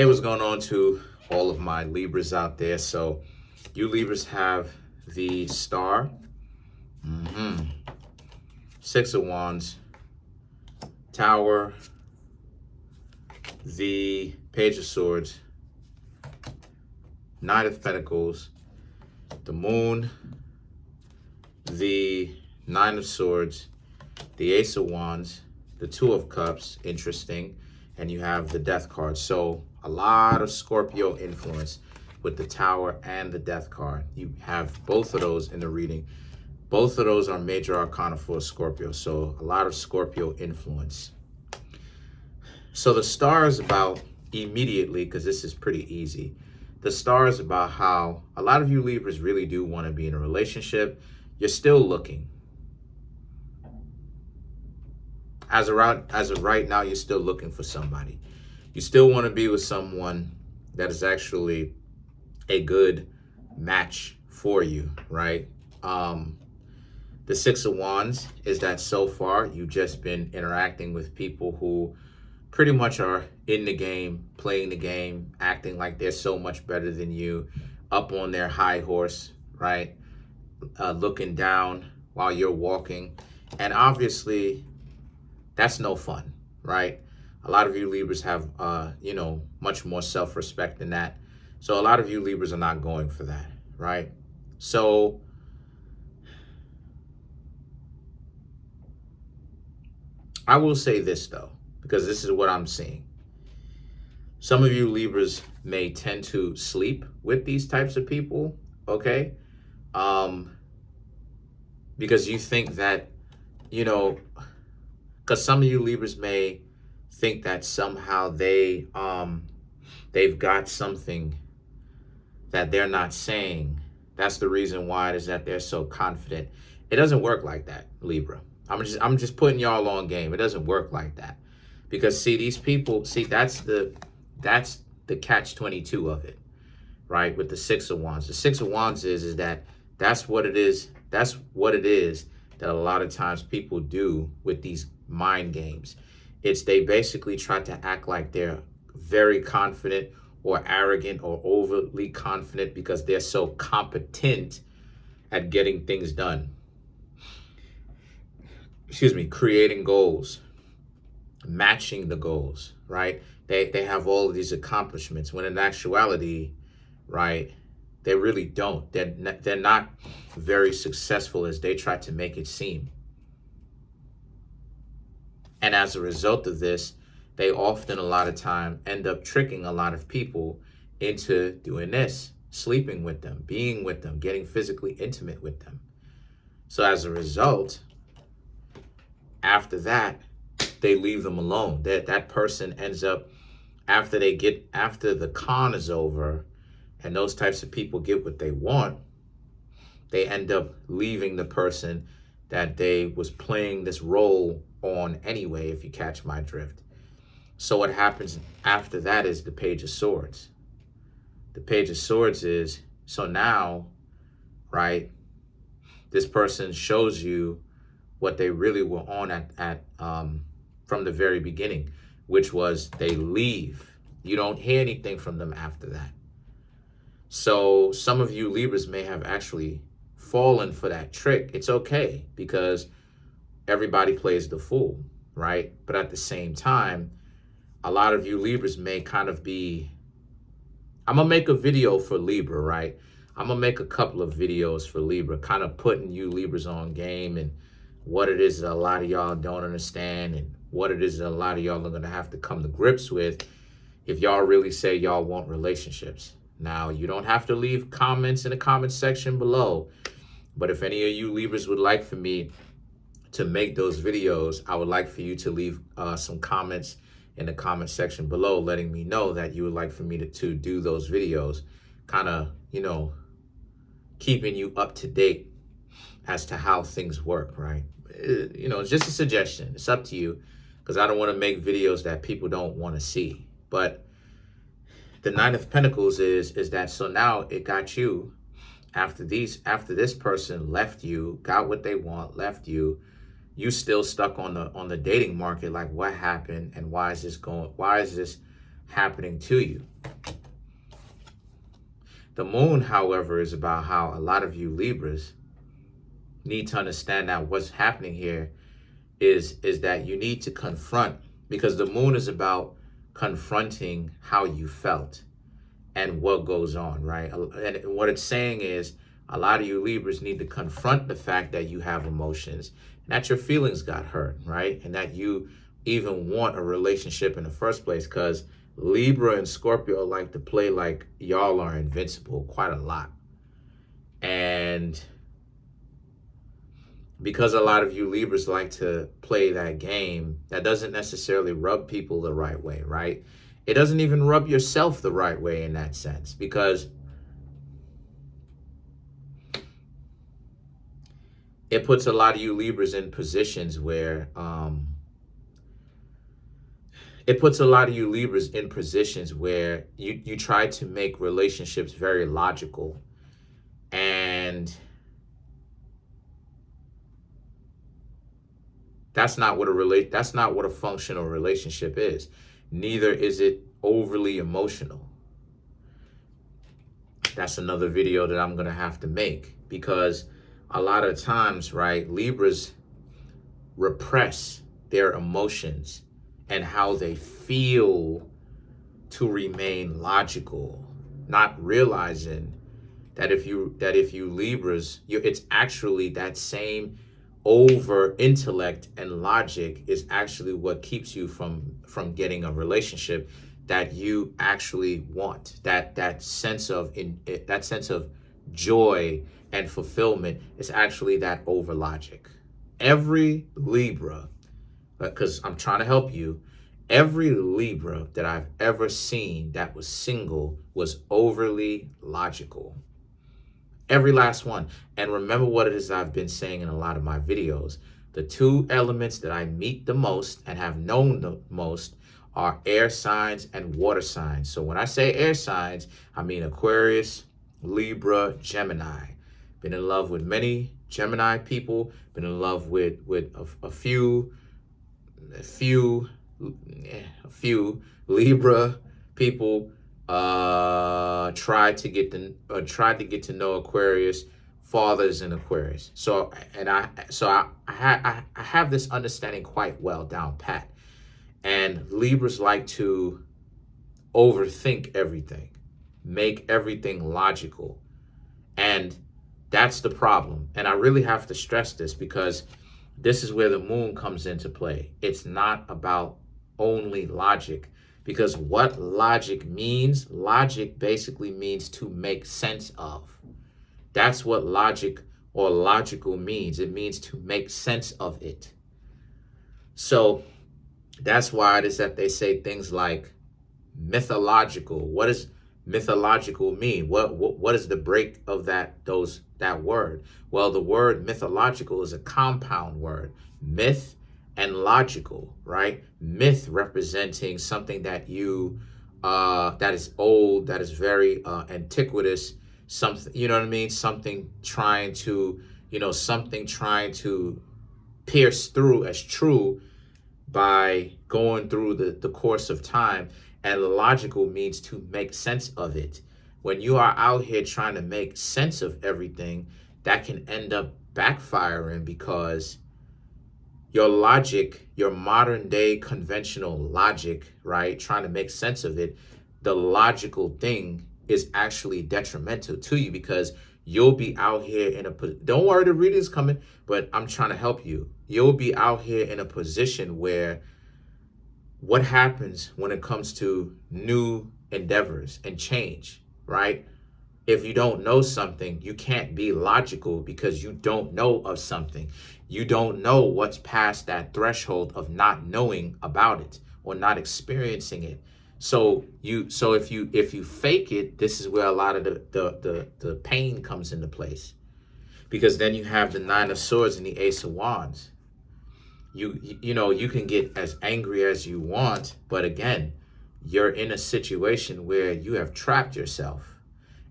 Hey, what's going on to all of my Libras out there? So you Libras have the Star, Six of Wands, Tower, the Page of Swords, Knight of Pentacles, the Moon, the Nine of Swords, the Ace of Wands, the Two of Cups, interesting, and you have the Death card. So a lot of Scorpio influence with the Tower and the Death card. You have both of those in the reading. Both of those are major arcana for Scorpio, so a lot of Scorpio influence. So the Star is about immediately, because this is pretty easy. The Star is about how a lot of you Libras really do want to be in a relationship. You're still looking. As of right now, you're still looking for somebody. You still want to be with someone that is actually a good match for you, right? The Six of Wands is that so far you've just been interacting with people who pretty much are in the game, playing the game, acting like they're so much better than you, up on their high horse, right? Looking down while you're walking. And obviously, that's no fun, right? A lot of you Libras have, much more self-respect than that. So a lot of you Libras are not going for that, right? So I will say this, though, because this is what I'm seeing. Some of you Libras may tend to sleep with these types of people, okay? Because you think that, because some of you Libras may think that somehow they've got something that they're not saying. That's the reason why it is that they're so confident. It doesn't work like that, Libra. I'm just putting y'all on game. It doesn't work like that. Because see, these people, that's the catch-22 of it, right? With the Six of Wands. The Six of Wands is that that's what it is. That's what it is that a lot of times people do with these mind games. It's they basically try to act like they're very confident or arrogant or overly confident because they're so competent at getting things done. Creating goals, matching the goals, right? They have all of these accomplishments when in actuality, right, they really don't. They're not very successful as they try to make it seem. And as a result of this, they often, a lot of time, end up tricking a lot of people into doing this, sleeping with them, being with them, getting physically intimate with them. So as a result, after that, they leave them alone. That person ends up, after the con is over, and those types of people get what they want, they end up leaving the person that they was playing this role on anyway, if you catch my drift. So what happens after that is the Page of Swords. The Page of Swords is, so now, right, this person shows you what they really were on at from the very beginning, which was they leave. You don't hear anything from them after that. So some of you Libras may have actually fallen for that trick. It's okay, because everybody plays the fool, right? But at the same time, a lot of you Libras may kind of be, I'm going to make a video for Libra, right? I'm going to make a couple of videos for Libra, kind of putting you Libras on game and what it is that a lot of y'all don't understand and what it is that a lot of y'all are going to have to come to grips with if y'all really say y'all want relationships. Now, you don't have to leave comments in the comment section below, but if any of you Libras would like for me to make those videos, I would like for you to leave some comments in the comment section below, letting me know that you would like for me to do those videos, kind of, keeping you up to date as to how things work, right? It's just a suggestion. It's up to you, because I don't want to make videos that people don't want to see. But the Nine of Pentacles is that, so now it got you, after this person left you, got what they want, left you, you still stuck on the dating market. Like, what happened and why is this happening to you? The moon, however, is about how a lot of you Libras need to understand that what's happening here is that you need to confront, because the moon is about confronting how you felt and what goes on, right? And what it's saying is a lot of you Libras need to confront the fact that you have emotions, that your feelings got hurt, right? And that you even want a relationship in the first place, because Libra and Scorpio like to play like y'all are invincible quite a lot. And because a lot of you Libras like to play that game, that doesn't necessarily rub people the right way, right? It doesn't even rub yourself the right way in that sense, because it puts a lot of you Libras in positions where, you try to make relationships very logical, and that's not what a functional relationship is. Neither is it overly emotional. That's another video that I'm going to have to make, because a lot of times, right, Libras repress their emotions and how they feel to remain logical, not realizing that if you Libras, it's actually that same over intellect and logic is actually what keeps you from getting a relationship that you actually want. That sense of joy and fulfillment is actually that over logic. Every Libra, because I'm trying to help you, every Libra that I've ever seen that was single was overly logical. Every last one. And remember what it is I've been saying in a lot of my videos. The two elements that I meet the most and have known the most are air signs and water signs. So when I say air signs, I mean Aquarius, Libra, Gemini. Been in love with many Gemini people. Been in love with a few Libra people. Tried to get to know Aquarius, fathers in Aquarius. So I have this understanding quite well down pat. And Libras like to overthink everything, make everything logical. And that's the problem. And I really have to stress this, because this is where the moon comes into play. It's not about only logic. Because what logic basically means to make sense of. That's what logic or logical means. It means to make sense of it. So that's why it is that they say things like mythological. What does mythological mean? What is the break of that word? Well, the word mythological is a compound word. Myth and logical, right? Myth representing something that that is old, that is very antiquitous, something, you know what I mean? Something trying to pierce through as true by going through the course of time. And logical means to make sense of it. When you are out here trying to make sense of everything, that can end up backfiring, because your logic, your modern day conventional logic, right, trying to make sense of it, the logical thing is actually detrimental to you, because you'll be out here in don't worry, the reading's coming, but I'm trying to help you. You'll be out here in a position where what happens when it comes to new endeavors and change, right? If you don't know something, you can't be logical, because you don't know of something. You don't know what's past that threshold of not knowing about it or not experiencing it. So if you fake it, this is where a lot of the pain comes into place, because then you have the Nine of Swords and the Ace of Wands. You can get as angry as you want, but again, you're in a situation where you have trapped yourself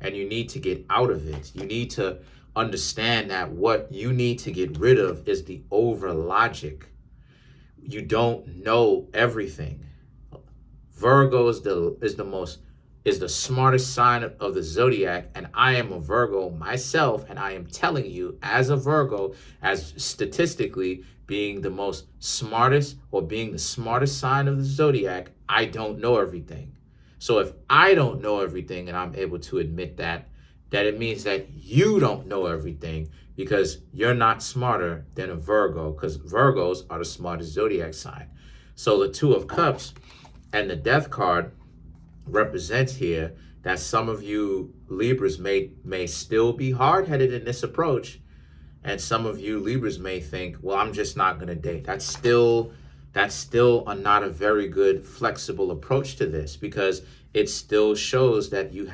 and you need to get out of it. You need to understand that what you need to get rid of is the over logic. You don't know everything. Virgo is is the smartest sign of the zodiac, and I am a Virgo myself, and I am telling you, as a Virgo, as statistically being the most smartest, or being the smartest sign of the zodiac, I don't know everything. So if I don't know everything and I'm able to admit that it means that you don't know everything, because you're not smarter than a Virgo, because Virgos are the smartest zodiac sign. So the Two of Cups and the Death card represents here that some of you Libras may still be hard-headed in this approach, and some of you Libras may think, well, I'm just not going to date. That's still not a very good flexible approach to this, because it still shows that you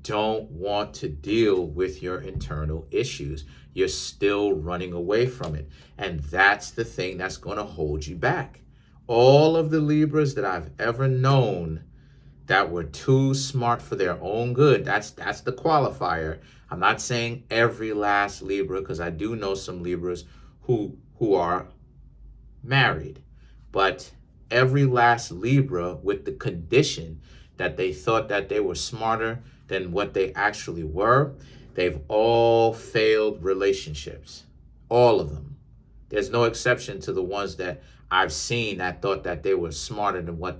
don't want to deal with your internal issues. You're still running away from it, and that's the thing that's going to hold you back. All of the Libras that I've ever known that were too smart for their own good, that's the qualifier. I'm not saying every last Libra, because I do know some Libras who are married, but every last Libra with the condition that they thought that they were smarter than what they actually were, they've all failed relationships. All of them. There's no exception to the ones that I've seen that thought that they were smarter than what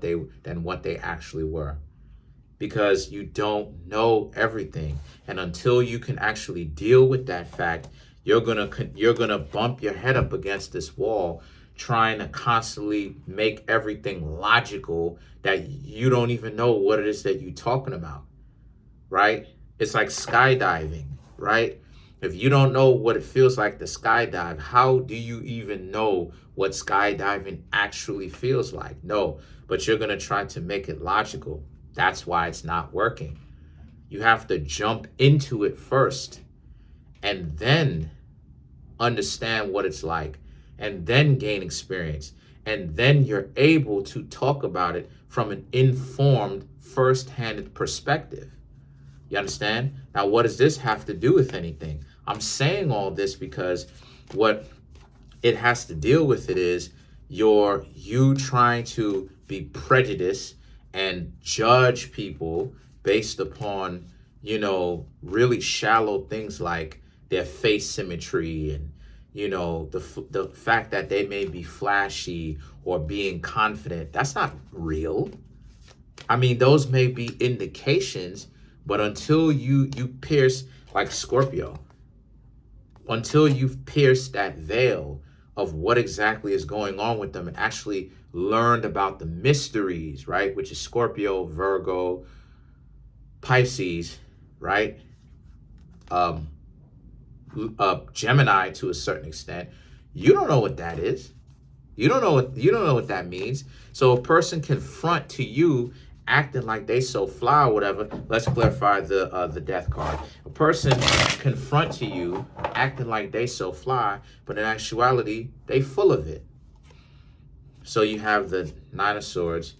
they actually were. Because you don't know everything. And until you can actually deal with that fact, you're gonna bump your head up against this wall, trying to constantly make everything logical that you don't even know what it is that you're talking about, right? It's like skydiving, right? If you don't know what it feels like to skydive, how do you even know what skydiving actually feels like? No, but you're going to try to make it logical. That's why it's not working. You have to jump into it first and then understand what it's like, and then gain experience. And then you're able to talk about it from an informed, first-hand perspective. You understand? Now, what does this have to do with anything? I'm saying all this because what it has to deal with it is you trying to be prejudiced and judge people based upon, really shallow things like their face symmetry and, the fact that they may be flashy or being confident. That's not real. I mean, those may be indications, but until you pierce, like Scorpio, until you've pierced that veil of what exactly is going on with them and actually learned about the mysteries, right? Which is Scorpio, Virgo, Pisces, right? Gemini to a certain extent. You don't know what that is. You don't know what that means. So a person can front to you acting like they so fly or whatever. Let's clarify the Death card. A person confront to you acting like they so fly, but in actuality, they full of it. So you have the Nine of Swords,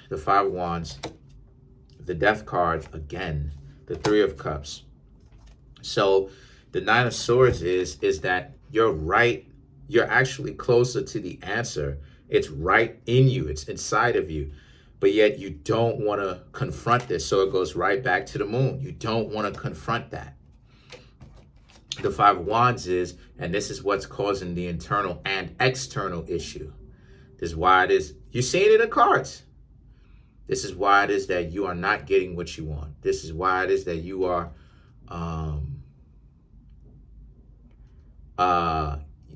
the Five of Wands, the Death card again, the Three of Cups. So the Nine of Swords is that you're right. You're actually closer to the answer. It's right in you. It's inside of you. But yet you don't want to confront this. So it goes right back to the Moon. You don't want to confront that. The Five of Wands is, and this is what's causing the internal and external issue. This is why it is, you're seeing it in the cards. This is why it is that you are not getting what you want. This is why it is that you are,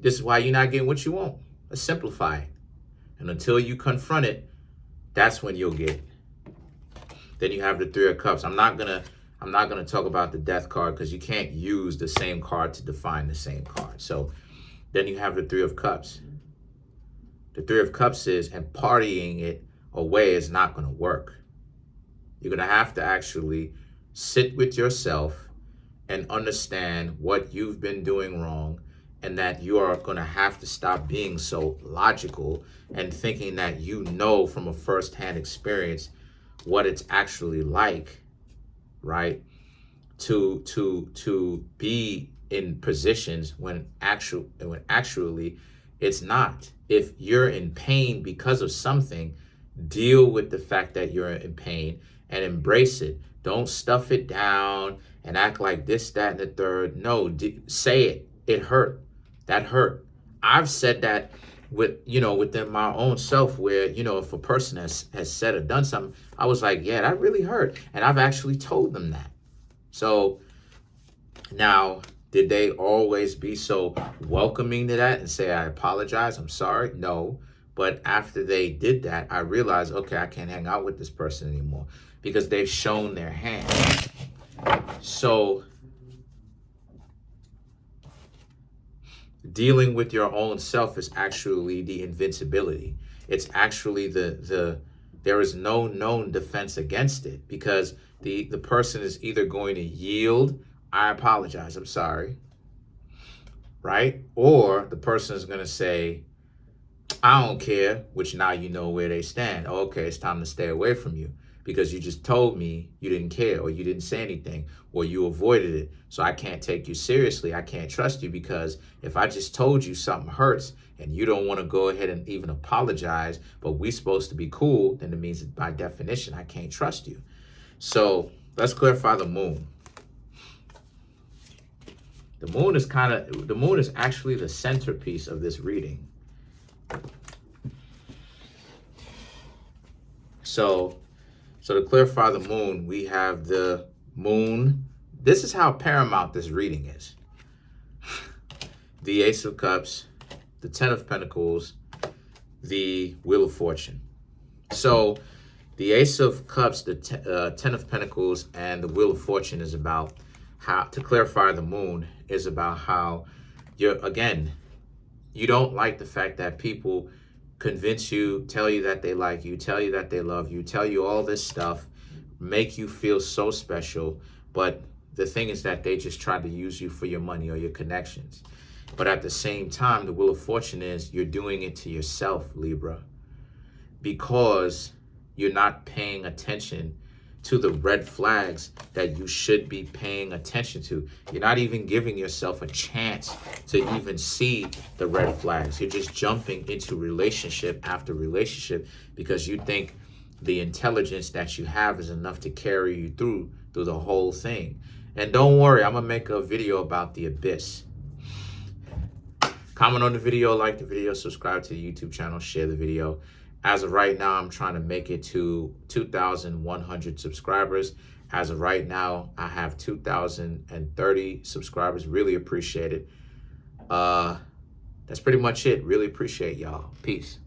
this is why you're not getting what you want. Let's simplify it. And until you confront it, that's when you'll get it. Then you have the Three of Cups. I'm not gonna talk about the Death card because you can't use the same card to define the same card. So then you have the Three of Cups. The Three of Cups is, and partying it away is not gonna work. You're gonna have to actually sit with yourself and understand what you've been doing wrong, and that you are going to have to stop being so logical and thinking that you know from a first-hand experience what it's actually like, right? To be in positions when actually it's not. If you're in pain because of something, Deal with the fact that you're in pain and embrace it. Don't stuff it down and act like this, that, and the third. No, say it. It hurt. That hurt. I've said that within my own self, where, if a person has said or done something, I was like, yeah, that really hurt. And I've actually told them that. So now, did they always be so welcoming to that and say, I apologize, I'm sorry? No. But after they did that, I realized, okay, I can't hang out with this person anymore because they've shown their hand. So dealing with your own self is actually the invincibility. It's actually there is no known defense against it, because the person is either going to yield, I apologize, I'm sorry, right? Or the person is going to say, I don't care, which now you know where they stand. Oh, okay, it's time to stay away from you because you just told me you didn't care, or you didn't say anything, or you avoided it. So I can't take you seriously. I can't trust you, because if I just told you something hurts and you don't want to go ahead and even apologize, but we're supposed to be cool, then it means that by definition, I can't trust you. So let's clarify the moon. The moon is actually the centerpiece of this reading. So to clarify the moon, we have the moon. This is how paramount this reading is. The Ace of Cups, the Ten of Pentacles, the Wheel of Fortune. So the Ace of Cups, the Ten of Pentacles, and the Wheel of Fortune is about how, to clarify the moon, is about how you don't like the fact that people convince you, tell you that they like you, tell you that they love you, tell you all this stuff, make you feel so special. But the thing is that they just try to use you for your money or your connections. But at the same time, the Wheel of Fortune is you're doing it to yourself, Libra, because you're not paying attention to the red flags that you should be paying attention to. You're not even giving yourself a chance to even see the red flags. You're just jumping into relationship after relationship because you think the intelligence that you have is enough to carry you through the whole thing. And don't worry, I'm gonna make a video about the abyss. Comment on the video, like the video, subscribe to the YouTube channel, share the video. As of right now, I'm trying to make it to 2,100 subscribers. As of right now, I have 2,030 subscribers. Really appreciate it. That's pretty much it. Really appreciate y'all. Peace.